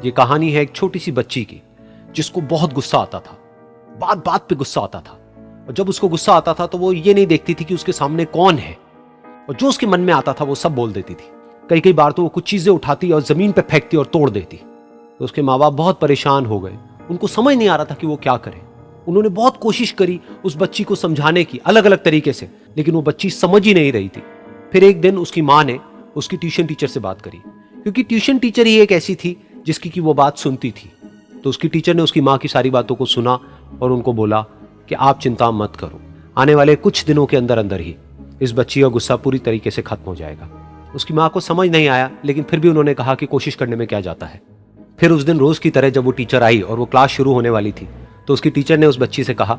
ये कहानी है एक छोटी सी बच्ची की जिसको बहुत गुस्सा आता था, बात बात पे गुस्सा आता था। और जब उसको गुस्सा आता था तो वो ये नहीं देखती थी कि उसके सामने कौन है, और जो उसके मन में आता था वो सब बोल देती थी। कई कई बार तो वो कुछ चीजें उठाती और जमीन पे फेंकती और तोड़ देती। तो उसके माँ बाप बहुत परेशान हो गए, उनको समझ नहीं आ रहा था कि वो क्या करें। उन्होंने बहुत कोशिश करी उस बच्ची को समझाने की अलग अलग तरीके से, लेकिन वो बच्ची समझ ही नहीं रही थी। फिर एक दिन उसकी माँ ने उसकी ट्यूशन टीचर से बात करी, क्योंकि ट्यूशन टीचर ही एक ऐसी थी जिसकी कि वो बात सुनती थी। तो उसकी टीचर ने उसकी माँ की सारी बातों को सुना और उनको बोला कि आप चिंता मत करो, आने वाले कुछ दिनों के अंदर अंदर ही इस बच्ची का गुस्सा पूरी तरीके से खत्म हो जाएगा। उसकी माँ को समझ नहीं आया, लेकिन फिर भी उन्होंने कहा कि कोशिश करने में क्या जाता है। फिर उस दिन रोज की तरह जब वो टीचर आई और वो क्लास शुरू होने वाली थी, तो उसकी टीचर ने उस बच्ची से कहा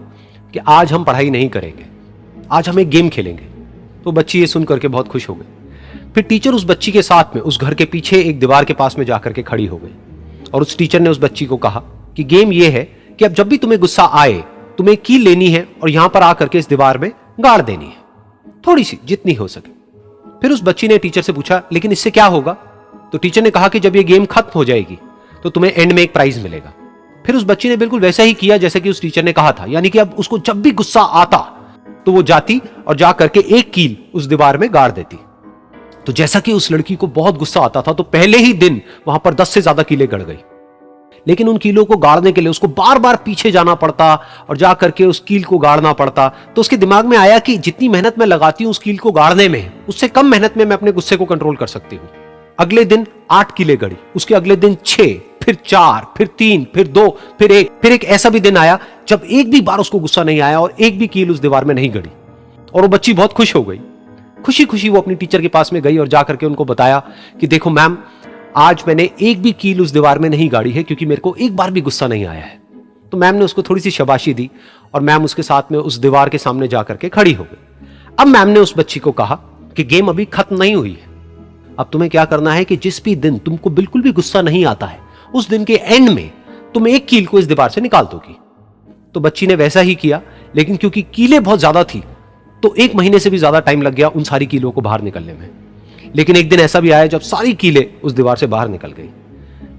कि आज हम पढ़ाई नहीं करेंगे, आज हम एक गेम खेलेंगे। तो बच्ची ये सुन करके बहुत खुश हो गई। फिर टीचर उस बच्ची के साथ में उस घर के पीछे एक दीवार के पास में जाकर के खड़ी हो गई, और उस टीचर ने उस बच्ची को कहा कि गेम ये है कि अब जब भी तुम्हें गुस्सा आए, तुम्हें कील लेनी है और यहां पर आकर के इस दीवार में गाड़ देनी है, थोड़ी सी, जितनी हो सके। फिर उस बच्ची ने टीचर से पूछा, लेकिन इससे क्या होगा? तो टीचर ने कहा कि जब ये गेम खत्म हो जाएगी तो तुम्हें एंड में एक प्राइज मिलेगा। फिर उस बच्ची ने बिल्कुल वैसा ही किया जैसे कि उस टीचर ने कहा था, यानी कि अब उसको जब भी गुस्सा आता तो वो जाती और जा करके एक कील उस दीवार में गाड़ देती। तो जैसा कि उस लड़की को बहुत गुस्सा आता था, तो पहले ही दिन वहां पर 10 से ज्यादा कीलें गड़ गई। लेकिन उन कीलों को गाड़ने के लिए उसको बार बार पीछे जाना पड़ता और जा करके उस कील को गाड़ना पड़ता। तो उसके दिमाग में आया कि जितनी मेहनत मैं लगाती हूं उस कील को गाड़ने में, उससे कम मेहनत में मैं अपने गुस्से को कंट्रोल कर सकती हूं। अगले दिन 8 कीलें गड़ी, उसके अगले दिन 6, फिर 4, फिर 3, फिर 2, फिर 1। फिर एक ऐसा भी दिन आया जब एक भी बार उसको गुस्सा नहीं आया और एक भी कील उस दीवार में नहीं गड़ी, और वो बच्ची बहुत खुश हो गई। खुशी खुशी वो अपनी टीचर के पास में गई और जाकर के उनको बताया कि देखो मैम, आज मैंने एक भी कील उस दीवार में नहीं गाड़ी है, क्योंकि मेरे को एक बार भी गुस्सा नहीं आया है। तो मैम ने उसको थोड़ी सी शाबाशी दी और मैम उसके साथ में उस दीवार के सामने जाकर के खड़ी हो गई। अब मैम ने उस बच्ची को कहा कि गेम अभी खत्म नहीं हुई है, अब तुम्हें क्या करना है कि जिस भी दिन तुमको बिल्कुल भी गुस्सा नहीं आता है, उस दिन के एंड में तुम एक कील को इस दीवार से निकाल दोगी। तो बच्ची ने वैसा ही किया, लेकिन क्योंकि कीलें बहुत ज्यादा थी तो 1 महीने से भी ज्यादा टाइम लग गया उन सारी कीलों को बाहर निकलने में। लेकिन एक दिन ऐसा भी आया जब सारी कीलें उस दीवार से बाहर निकल गई।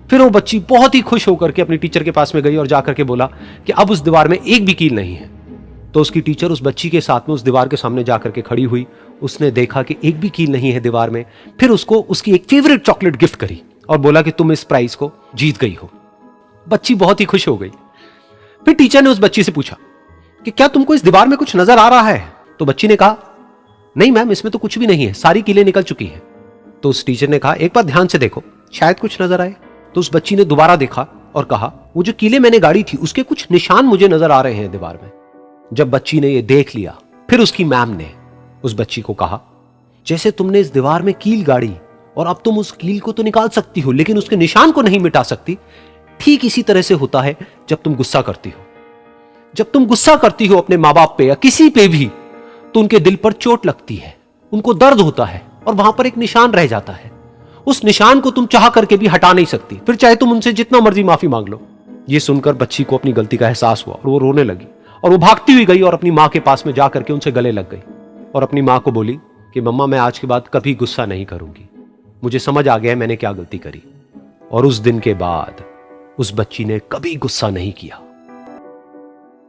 फिर वो बच्ची बहुत ही खुश होकर के अपनी टीचर के पास में गई और जाकर के बोला कि अब उस दीवार में एक भी कील नहीं है। तो उसकी टीचर उस बच्ची के साथ में उस दीवार के सामने जाकर के खड़ी हुई, उसने देखा कि एक भी कील नहीं है दीवार में। फिर उसको उसकी एक फेवरेट चॉकलेट गिफ्ट करी और बोला कि तुम इस प्राइज को जीत गई हो। बच्ची बहुत ही खुश हो गई। फिर टीचर ने उस बच्ची से पूछा कि क्या तुमको इस दीवार में कुछ नजर आ रहा है? तो बच्ची ने कहा, नहीं मैम, इसमें तो कुछ भी नहीं है, सारी कीलें निकल चुकी हैं। तो उस टीचर ने कहा, एक बार ध्यान से देखो, शायद कुछ नजर आए। तो उस बच्ची ने दोबारा देखा और कहा, वो जो कीलें मैंने गाड़ी थी उसके कुछ निशान मुझे नजर आ रहे हैं दीवार में। जब बच्ची ने ये देख लिया, फिर उसकी मैम ने उस बच्ची को कहा, जैसे तुमने इस दीवार में कील गाड़ी और अब तुम उस कील को तो निकाल सकती हो लेकिन उसके निशान को नहीं मिटा सकती, ठीक इसी तरह से होता है जब तुम गुस्सा करती हो। जब तुम गुस्सा करती हो अपने माँ बाप पे या किसी पे भी, तो उनके दिल पर चोट लगती है, उनको दर्द होता है और वहां पर एक निशान रह जाता है। उस निशान को तुम चाह करके भी हटा नहीं सकती, फिर चाहे तुम उनसे जितना मर्जी माफी मांग लो। ये सुनकर बच्ची को अपनी गलती का एहसास हुआ और वो रोने लगी और वो भागती हुई गई और अपनी माँ के पास में जाकर के उनसे गले लग गई और अपनी माँ को बोली कि मम्मा, मैं आज के बाद कभी गुस्सा नहीं करूंगी, मुझे समझ आ गया है मैंने क्या गलती करी। और उस दिन के बाद उस बच्ची ने कभी गुस्सा नहीं किया।